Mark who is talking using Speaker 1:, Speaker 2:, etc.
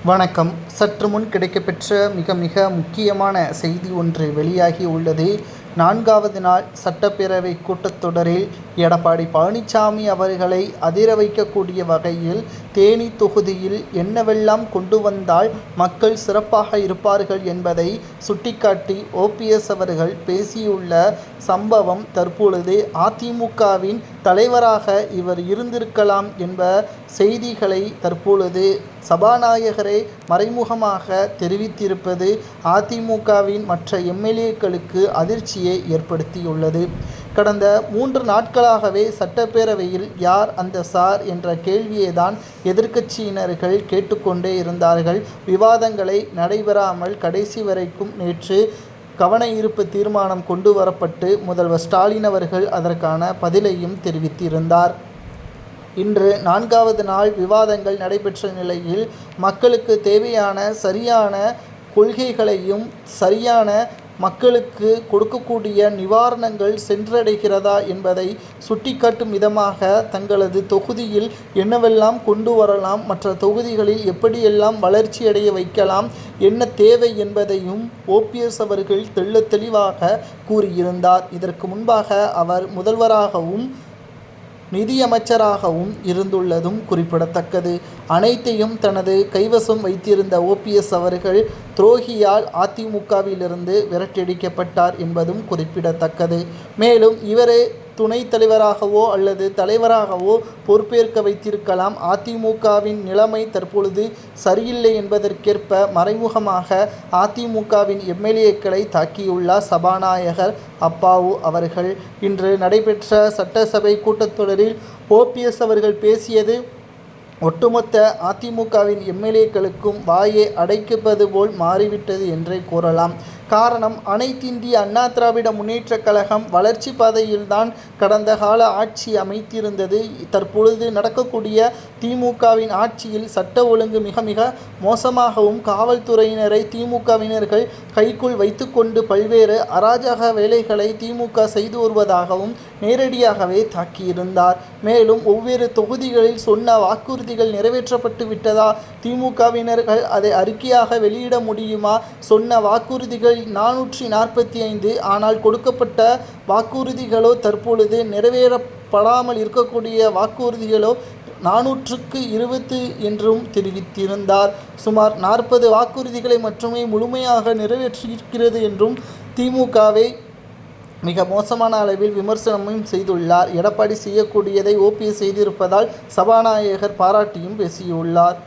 Speaker 1: வணக்கம். சற்று முன் கிடைக்கப்பெற்ற மிக முக்கியமான செய்தி ஒன்று வெளியாகி உள்ளது. 4வது நாள் சட்டப்பேரவை கூட்டத்தொடரில் எடப்பாடி பழனிசாமி அவர்களை அதிர வைக்கக்கூடிய வகையில் தேனி தொகுதியில் என்னவெல்லாம் கொண்டு வந்தால் மக்கள் சிறப்பாக இருப்பார்கள் என்பதை சுட்டிக்காட்டி ஓபிஎஸ் அவர்கள் பேசியுள்ள சம்பவம் தற்பொழுது அதிமுகவின் தலைவராக இவர் இருந்திருக்கலாம் என்ப செய்திகளை தற்பொழுது சபாநாயகரை மறைமுகமாக தெரிவித்திருப்பது அதிமுகவின் மற்ற எம்எல்ஏக்களுக்கு அதிர்ச்சியை ஏற்படுத்தியுள்ளது. கடந்த 3 நாட்களாகவே சட்டப்பேரவையில் யார் அந்த சார் என்ற கேள்வியை தான் எதிர்க்கட்சியினர்கள் கேட்டுக்கொண்டே இருந்தார்கள். விவாதங்களை நடைபெறாமல் கடைசி வரைக்கும் நேற்று கவன ஈர்ப்பு தீர்மானம் கொண்டு வரப்பட்டு முதல்வர் ஸ்டாலின் அவர்கள் அதற்கான பதிலையும் தெரிவித்திருந்தார். இன்று 4வது நாள் விவாதங்கள் நடைபெற்ற நிலையில் மக்களுக்கு தேவையான சரியான கொள்கைகளையும் சரியான மக்களுக்கு கொடுக்கக்கூடிய நிவாரணங்கள் சென்றடைகிறதா என்பதை சுட்டிக்காட்டும் விதமாக தங்களது தொகுதியில் என்னவெல்லாம் கொண்டு வரலாம், மற்ற தொகுதிகளில் எப்படியெல்லாம் வளர்ச்சியடைய வைக்கலாம், என்ன தேவை என்பதையும் ஓபிஎஸ் அவர்கள் தெள்ளத் தெளிவாக கூறியிருந்தார். இதற்கு முன்பாக அவர் முதல்வராகவும் நிதியமைச்சராகவும் இருந்துள்ளதும் குறிப்பிடத்தக்கது. அனைத்தையும் தனது கைவசம் வைத்திருந்த ஓபிஎஸ் அவர்கள் துரோகியால் அதிமுகவிலிருந்து விரட்டடிக்கப்பட்டார் என்பதும் குறிப்பிடத்தக்கது. மேலும் இவரே துணைத் தலைவராகவோ அல்லது தலைவராகவோ பொறுப்பேற்க வைத்திருக்கலாம். அதிமுகவின் நிலைமை தற்பொழுது சரியில்லை என்பதற்கேற்ப மறைமுகமாக அதிமுகவின் எம்எல்ஏக்களை தாக்கியுள்ளார் சபாநாயகர் அப்பாவு அவர்கள். இன்று நடைபெற்ற சட்டசபை கூட்டத்தொடரில் ஓபிஎஸ் அவர்கள் பேசியது ஒட்டுமொத்த அதிமுகவின் எம்எல்ஏக்களுக்கும் வாயை அடைப்பது போல் மாறிவிட்டது என்றே கூறலாம். காரணம், அனைத்திந்திய அண்ணா திராவிட முன்னேற்றக் கழகம் வளர்ச்சி பாதையில்தான் கடந்த கால ஆட்சி அமைத்திருந்தது. தற்பொழுது நடக்கக்கூடிய திமுகவின் ஆட்சியில் சட்ட ஒழுங்கு மிக மோசமாகவும் காவல்துறையினரை திமுகவினர்கள் கைக்குள் வைத்துக்கொண்டு பல்வேறு அராஜக வேலைகளை திமுக செய்து வருவதாகவும் நேரடியாகவே தாக்கியிருந்தார். மேலும் ஒவ்வொரு தொகுதிகளில் சொன்ன வாக்குறுதிகள் நிறைவேற்றப்பட்டு விட்டதா, திமுகவினர்கள் அதை அறிக்கையாக வெளியிட முடியுமா, சொன்ன வாக்குறுதிகள் 445 ஆனால் கொடுக்கப்பட்ட வாக்குறுதிகளோ தற்பொழுது நிறைவேறப்படாமல் இருக்கக்கூடிய வாக்குறுதிகளோ 420 என்றும் தெரிவித்திருந்தார். சுமார் 40 வாக்குறுதிகளை மட்டுமே முழுமையாக நிறைவேற்றியிருக்கிறது என்றும் திமுகவை மிக மோசமான அளவில் விமர்சனமும் செய்துள்ளார். எடப்பாடி செய்யக்கூடியதை ஓபிஎஸ் செய்திருப்பதால் சபாநாயகர் பாராட்டியும் பேசியுள்ளார்.